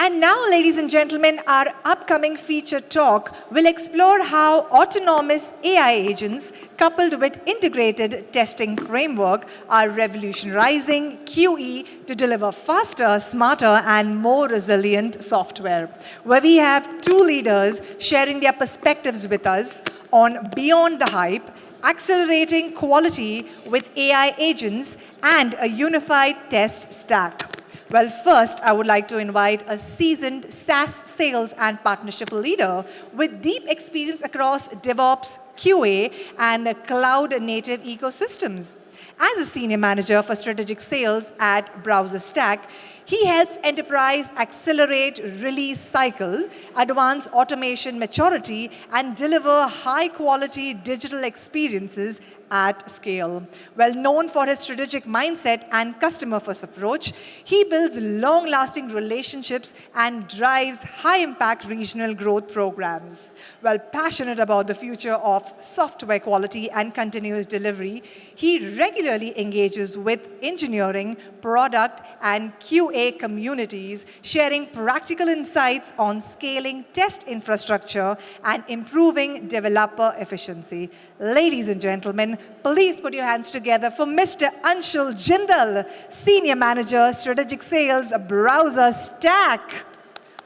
And now, ladies and gentlemen, our upcoming feature talk will explore how autonomous AI agents coupled with integrated testing framework are revolutionizing QE to deliver faster, smarter, and more resilient software. Where we have two leaders sharing their perspectives with us on Beyond the Hype, accelerating quality with AI agents, and a unified test stack. Well, first, I would like to invite a seasoned SaaS sales and partnership leader with deep experience across DevOps, QA, and cloud-native ecosystems. As a senior manager for strategic sales at BrowserStack, he helps enterprise accelerate release cycle, advance automation maturity, and deliver high-quality digital experiences at scale. Well known for his strategic mindset and customer-first approach, he builds long-lasting relationships and drives high-impact regional growth programs. Well passionate about the future of software quality and continuous delivery, he regularly engages with engineering, product, and QA communities, sharing practical insights on scaling test infrastructure and improving developer efficiency. Ladies and gentlemen, please put your hands together for Mr. Ansul Jindal, Senior Manager, Strategic Sales, BrowserStack.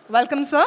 Welcome, sir.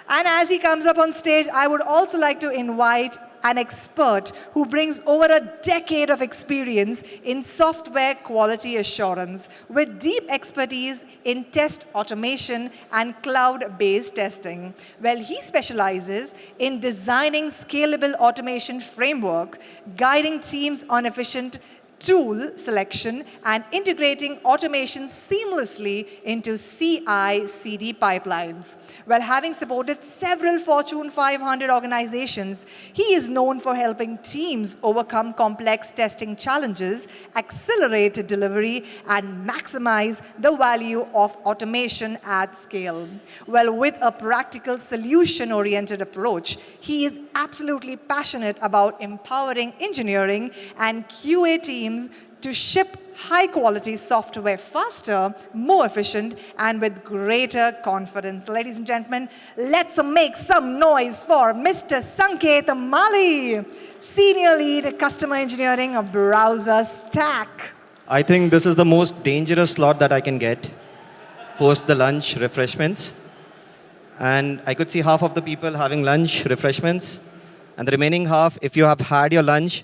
And as he comes up on stage, I would also like to invite an expert who brings over a decade of experience in software quality assurance with deep expertise in test automation and cloud-based testing. Well, he specializes in designing scalable automation framework, guiding teams on efficient tool selection, and integrating automation seamlessly into CI/CD pipelines. Well, having supported several Fortune 500 organizations, he is known for helping teams overcome complex testing challenges, accelerate delivery, and maximize the value of automation at scale. Well, with a practical solution-oriented approach, he is absolutely passionate about empowering engineering and QA teams to ship high-quality software faster, more efficient, and with greater confidence. Ladies and gentlemen, let's make some noise for Mr. Sanket Mali, Senior Lead Customer Engineering of BrowserStack. I think this is the most dangerous slot that I can get, post the lunch refreshments. And I could see half of the people having lunch refreshments, and the remaining half, if you have had your lunch,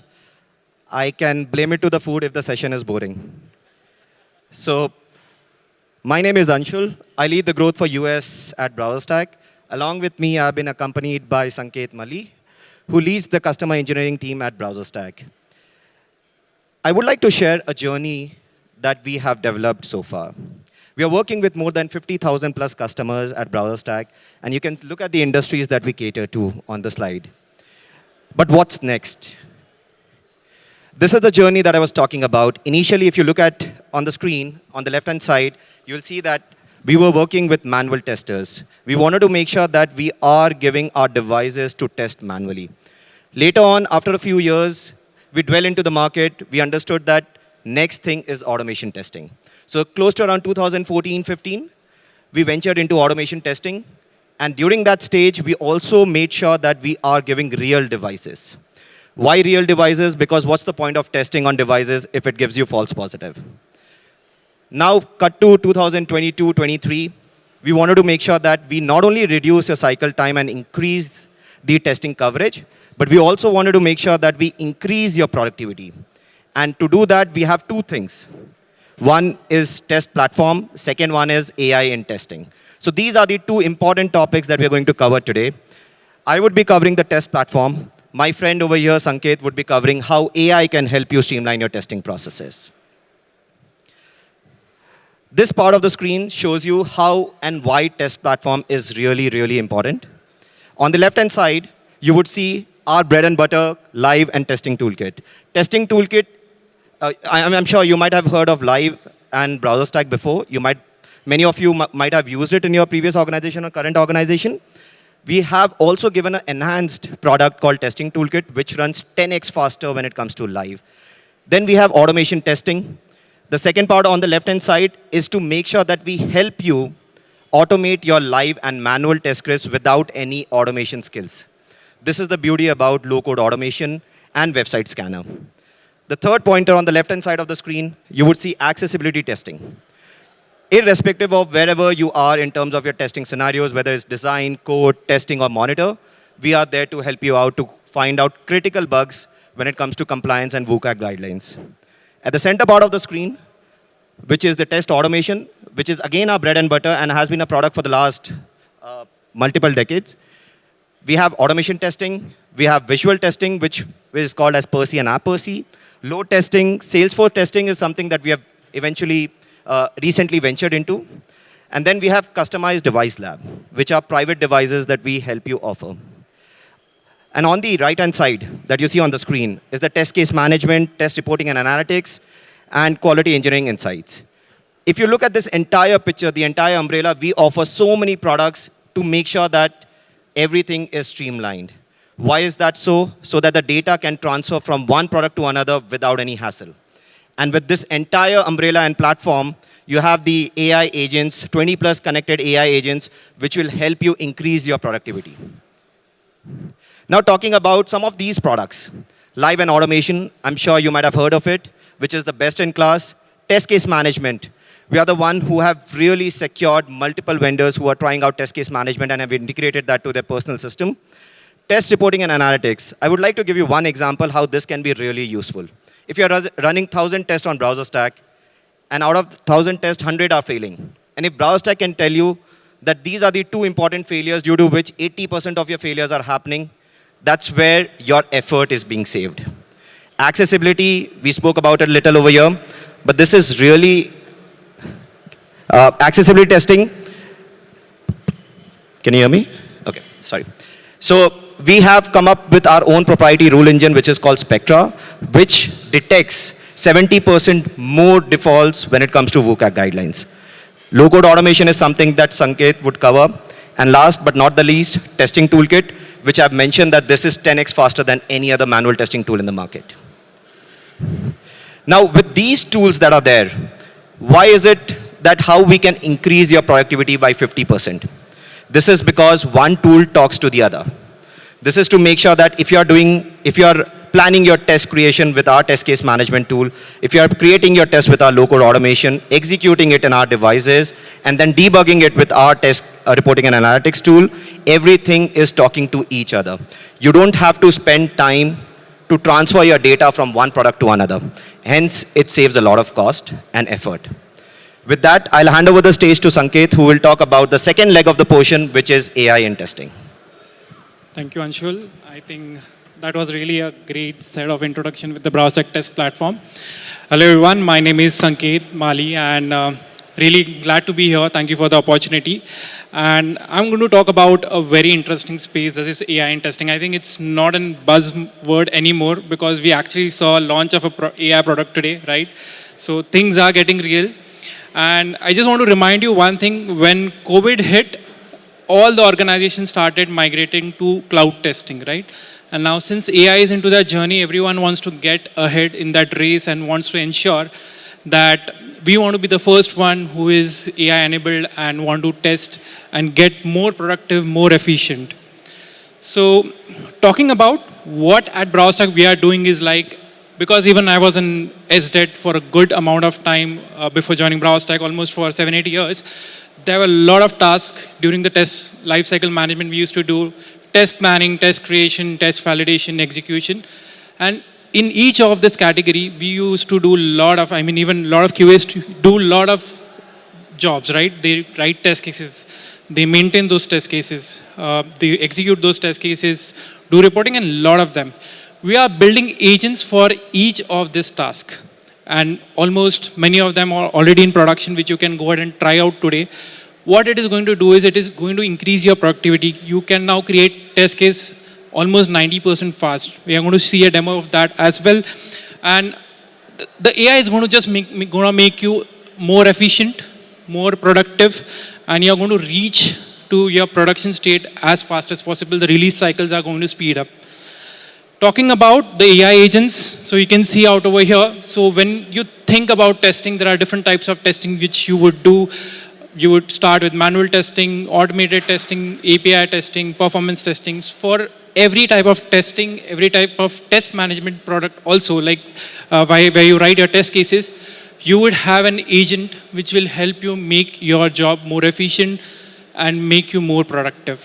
I can blame it to the food if the session is boring. So, my name is Anshul. I lead the growth for US at BrowserStack. Along with me, I've been accompanied by Sanket Mali, who leads the customer engineering team at BrowserStack. I would like to share a journey that we have developed so far. We are working with more than 50,000 plus customers at BrowserStack, and you can look at the industries that we cater to on the slide. But what's next? This is the journey that I was talking about. Initially, if you look at on the screen, on the left-hand side, you'll see that we were working with manual testers. We wanted to make sure that we are giving our devices to test manually. Later on, after a few years, we dwell into the market. We understood that next thing is automation testing. So close to around 2014-15, we ventured into automation testing. And during that stage, we also made sure that we are giving real devices. Why real devices? Because what's the point of testing on devices if it gives you false positive? Now, cut to 2022-23, we wanted to make sure that we not only reduce your cycle time and increase the testing coverage, but we also wanted to make sure that we increase your productivity. And to do that, we have two things. One is test platform. Second one is AI in testing. So these are the two important topics that we're going to cover today. I would be covering the test platform. My friend over here, Sanket, would be covering how AI can help you streamline your testing processes. This part of the screen shows you how and why test platform is really, really important. On the left-hand side, you would see our bread and butter live and testing toolkit. Testing toolkit, I'm sure you might have heard of live and BrowserStack before. Many of you might have used it in your previous organization or current organization. We have also given an enhanced product called Testing Toolkit, which runs 10x faster when it comes to live. Then we have automation testing. The second part on the left-hand side is to make sure that we help you automate your live and manual test scripts without any automation skills. This is the beauty about low-code automation and website scanner. The third pointer on the left-hand side of the screen, you would see accessibility testing. Irrespective of wherever you are in terms of your testing scenarios, whether it's design, code, testing, or monitor, we are there to help you out to find out critical bugs when it comes to compliance and VUCA guidelines. At the center part of the screen, which is the test automation, which is again our bread and butter and has been a product for the last multiple decades. We have automation testing, we have visual testing, which is called as Percy and App Percy. Load testing, Salesforce testing is something that we have eventually recently ventured into. And then we have customized device lab, which are private devices that we help you offer. And on the right-hand side that you see on the screen is the test case management, test reporting and analytics, and quality engineering insights. If you look at this entire picture, the entire umbrella, we offer so many products to make sure that everything is streamlined. Why is that so? So that the data can transfer from one product to another without any hassle. And with this entire umbrella and platform, you have the AI agents, 20 plus connected AI agents, which will help you increase your productivity. Now talking about some of these products. Live and automation, I'm sure you might have heard of it, which is the best in class. Test case management. We are the one who have really secured multiple vendors who are trying out test case management and have integrated that to their personal system. Test reporting and analytics. I would like to give you one example how this can be really useful. If you're running 1,000 tests on BrowserStack, and out of 1,000 tests, 100 are failing. And if BrowserStack can tell you that these are the two important failures due to which 80% of your failures are happening, that's where your effort is being saved. Accessibility, we spoke about it a little over here, but this is really accessibility testing. Can you hear me? Okay, sorry. So we have come up with our own proprietary rule engine, which is called Spectra, which detects 70% more defaults when it comes to VUCA guidelines. Low-code automation is something that Sanket would cover. And last but not the least, testing toolkit, which I've mentioned that this is 10x faster than any other manual testing tool in the market. Now, with these tools that are there, why is it that how we can increase your productivity by 50%? This is because one tool talks to the other. This is to make sure that if you're planning your test creation with our test case management tool, if you're creating your test with our low-code automation, executing it in our devices, and then debugging it with our test reporting and analytics tool, everything is talking to each other. You don't have to spend time to transfer your data from one product to another. Hence, it saves a lot of cost and effort. With that, I'll hand over the stage to Sanket, who will talk about the second leg of the portion, which is AI in testing. Thank you, Anshul. I think that was really a great set of introduction with the BrowserStack test platform. Hello, everyone. My name is Sanket Mali, and really glad to be here. Thank you for the opportunity. And I'm going to talk about a very interesting space. This is AI in testing. I think it's not a buzzword anymore because we actually saw a launch of a AI product today, right? So things are getting real. And I just want to remind you one thing. When COVID hit, all the organizations started migrating to cloud testing, right? And now since AI is into that journey, everyone wants to get ahead in that race and wants to ensure that we want to be the first one who is AI enabled and want to test and get more productive, more efficient. So talking about what at BrowserStack we are doing is like, because even I was in SDET for a good amount of time before joining BrowserStack, almost for 7-8 years, there were a lot of tasks during the test lifecycle management we used to do, test planning, test creation, test validation, execution. And in each of this category, we used to do a lot of, even a lot of QAs do a lot of jobs, right? They write test cases, they maintain those test cases, they execute those test cases, do reporting, and a lot of them. We are building agents for each of this task. And almost many of them are already in production, which you can go ahead and try out today. What it is going to do is it is going to increase your productivity. You can now create test case almost 90% fast. We are going to see a demo of that as well. And the AI is going to just make you more efficient, more productive, and you're going to reach to your production state as fast as possible. The release cycles are going to speed up. Talking about the AI agents, so you can see out over here. So when you think about testing, there are different types of testing which you would do. You would start with manual testing, automated testing, API testing, performance testing. For every type of testing, every type of test management product also, like where you write your test cases, you would have an agent which will help you make your job more efficient and make you more productive.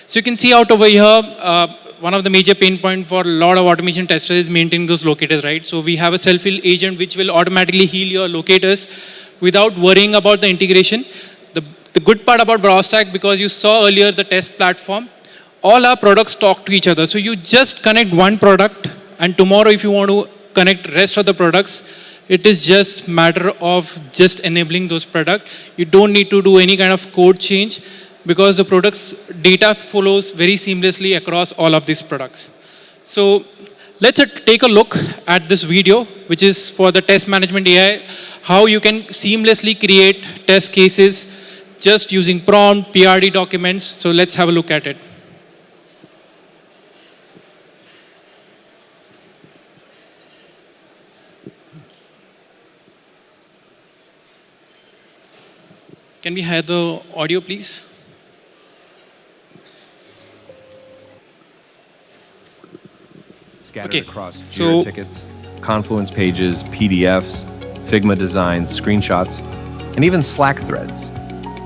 So you can see out over here, one of the major pain points for a lot of automation testers is maintaining those locators, right? So we have a self-heal agent which will automatically heal your locators without worrying about the integration. The good part about BrowserStack, because you saw earlier the test platform, all our products talk to each other. So you just connect one product, and tomorrow if you want to connect rest of the products, it is just matter of just enabling those products. You don't need to do any kind of code change because the product's data follows very seamlessly across all of these products. So let's take a look at this video, which is for the test management AI, how you can seamlessly create test cases just using prompt, PRD documents. So let's have a look at it. Can we have the audio, please? Scattered across Jira tickets, Confluence pages, PDFs, Figma designs, screenshots, and even Slack threads,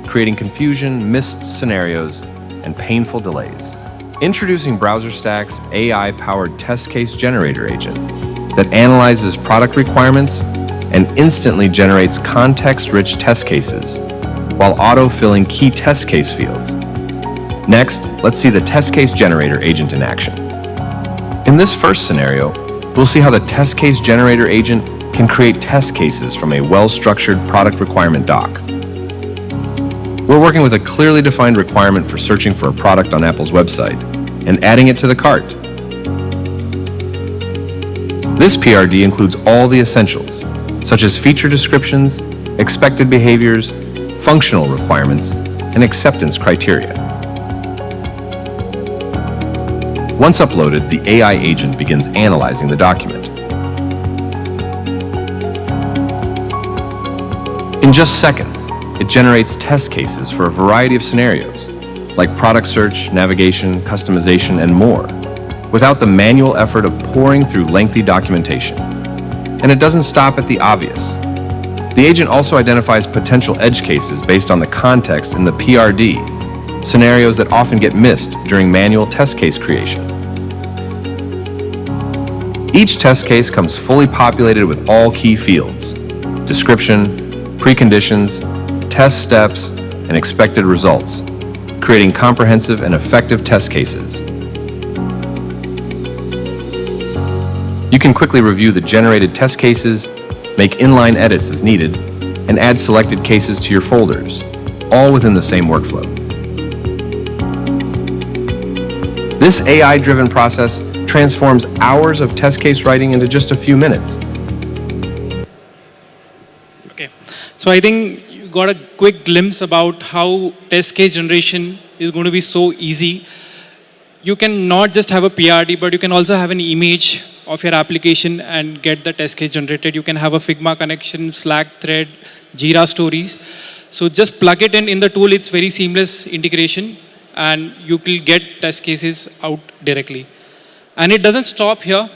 creating confusion, missed scenarios, and painful delays. Introducing BrowserStack's AI-powered test case generator agent that analyzes product requirements and instantly generates context-rich test cases while auto-filling key test case fields. Next, let's see the test case generator agent in action. In this first scenario, we'll see how the test case generator agent can create test cases from a well-structured product requirement doc. We're working with a clearly defined requirement for searching for a product on Apple's website and adding it to the cart. This PRD includes all the essentials, such as feature descriptions, expected behaviors, functional requirements, and acceptance criteria. Once uploaded, the AI agent begins analyzing the document. In just seconds, it generates test cases for a variety of scenarios, like product search, navigation, customization, and more, without the manual effort of pouring through lengthy documentation. And it doesn't stop at the obvious. The agent also identifies potential edge cases based on the context in the PRD, scenarios that often get missed during manual test case creation. Each test case comes fully populated with all key fields: description, preconditions, test steps, and expected results, creating comprehensive and effective test cases. You can quickly review the generated test cases, make inline edits as needed, and add selected cases to your folders, all within the same workflow. This AI-driven process transforms hours of test case writing into just a few minutes. Okay, so I think you got a quick glimpse about how test case generation is going to be so easy. You can not just have a PRD, but you can also have an image of your application and get the test case generated. You can have a Figma connection, Slack thread, Jira stories. So just plug it in the tool. It's very seamless integration, and you will get test cases out directly. And it doesn't stop here,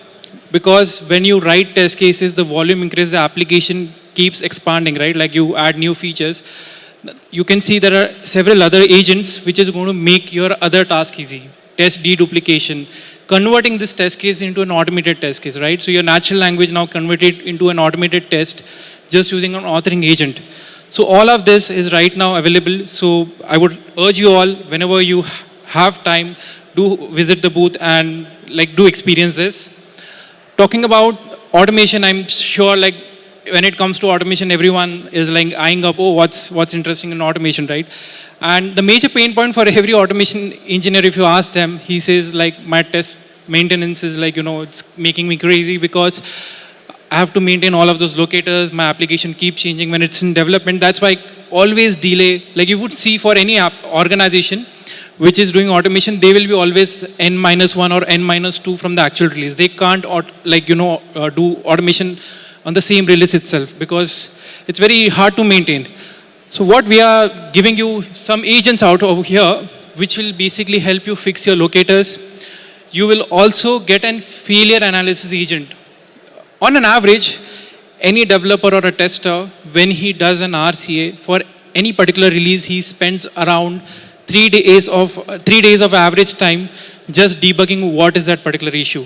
because when you write test cases, the volume increases, the application keeps expanding, right? Like you add new features. You can see there are several other agents which is going to make your other task easy. Test deduplication, converting this test case into an automated test case, right? So your natural language now converted into an automated test just using an authoring agent. So all of this is right now available. So I would urge you all, whenever you have time, do visit the booth and do experience this. Talking about automation, I'm sure when it comes to automation, everyone is eyeing up, oh, what's interesting in automation, right? And the major pain point for every automation engineer, if you ask them, he says my test maintenance is it's making me crazy because I have to maintain all of those locators. My application keeps changing when it's in development. That's why always delay. You would see for any organization, which is doing automation, they will be always n-1 or n-2 from the actual release. They can't do automation on the same release itself because it's very hard to maintain. So what we are giving you some agents out over here, which will basically help you fix your locators. You will also get a failure analysis agent. On an average, any developer or a tester, when he does an RCA for any particular release, he spends around 3 days of average time just debugging what is that particular issue.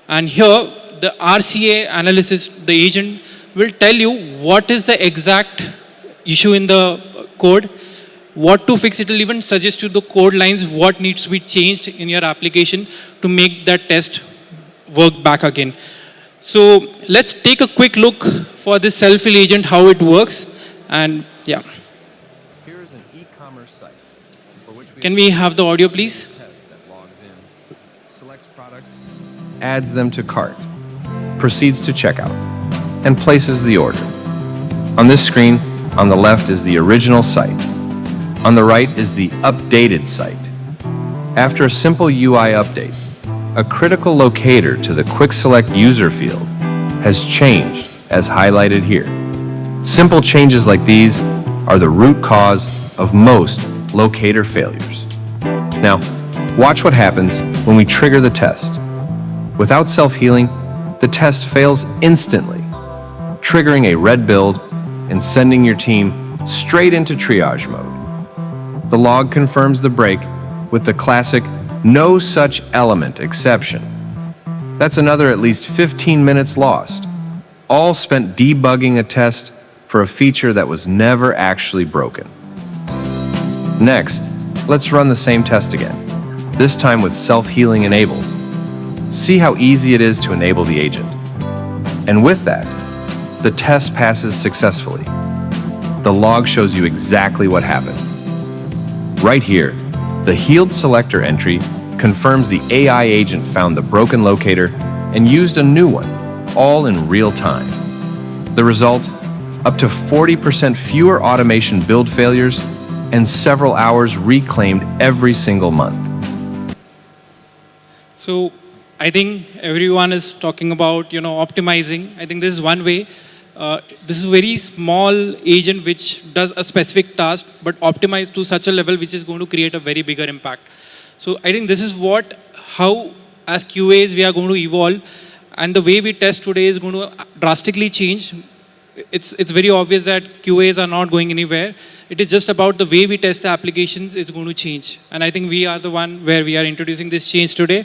And here, the RCA analysis, the agent will tell you what is the exact issue in the code, what to fix. It will even suggest you the code lines, what needs to be changed in your application to make that test work back again. So let's take a quick look for this self-heal agent, how it works. And yeah. Here is an e-commerce site for which Can we have the audio, please? Test that logs in, selects products, adds them to cart, proceeds to checkout, and places the order. On this screen, on the left is the original site. On the right is the updated site. After a simple UI update, a critical locator to the Quick Select user field has changed, as highlighted here. Simple changes like these are the root cause of most locator failures. Now, watch what happens when we trigger the test. Without self-healing, the test fails instantly, triggering a red build and sending your team straight into triage mode. The log confirms the break with the classic no such element exception. That's another at least 15 minutes lost, all spent debugging a test for a feature that was never actually broken. Next, let's run the same test again, this time with self-healing enabled. See how easy it is to enable the agent. And with that, the test passes successfully. The log shows you exactly what happened. Right here, the healed selector entry confirms the AI agent found the broken locator and used a new one, all in real time. The result? Up to 40% fewer automation build failures and several hours reclaimed every single month. So I think everyone is talking about optimizing. I think this is one way. This is a very small agent which does a specific task, but optimized to such a level which is going to create a very bigger impact. So I think this is how as QAs we are going to evolve, and the way we test today is going to drastically change. It's very obvious that QAs are not going anywhere. It is just about the way we test the applications is going to change. And I think we are the one where we are introducing this change today.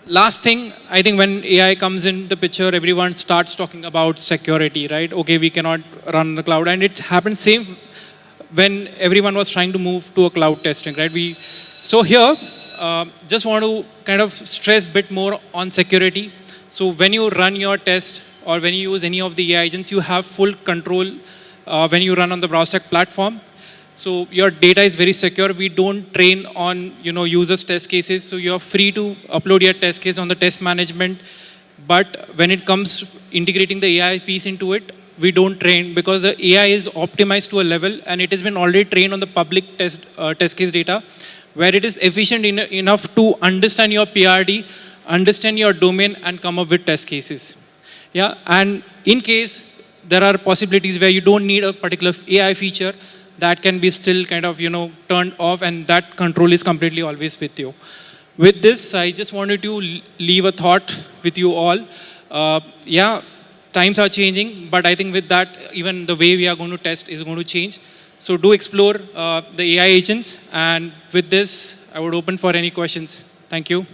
Last thing, I think when AI comes in the picture, everyone starts talking about security, right? Okay, we cannot run the cloud. And it happened same when everyone was trying to move to a cloud testing, right? So here, just want to kind of stress a bit more on security. So when you run your test or when you use any of the AI agents, you have full control when you run on the BrowserStack platform. So your data is very secure. We don't train on users' test cases. So you're free to upload your test case on the test management. But when it comes to integrating the AI piece into it, we don't train because the AI is optimized to a level and it has been already trained on the public test case data where it is efficient enough to understand your PRD, understand your domain and come up with test cases. Yeah, and in case there are possibilities where you don't need a particular AI feature, that can be still kind of, turned off and that control is completely always with you. With this, I just wanted to leave a thought with you all. Yeah, times are changing, but I think with that, even the way we are going to test is going to change. So do explore the AI agents. And with this, I would open for any questions. Thank you.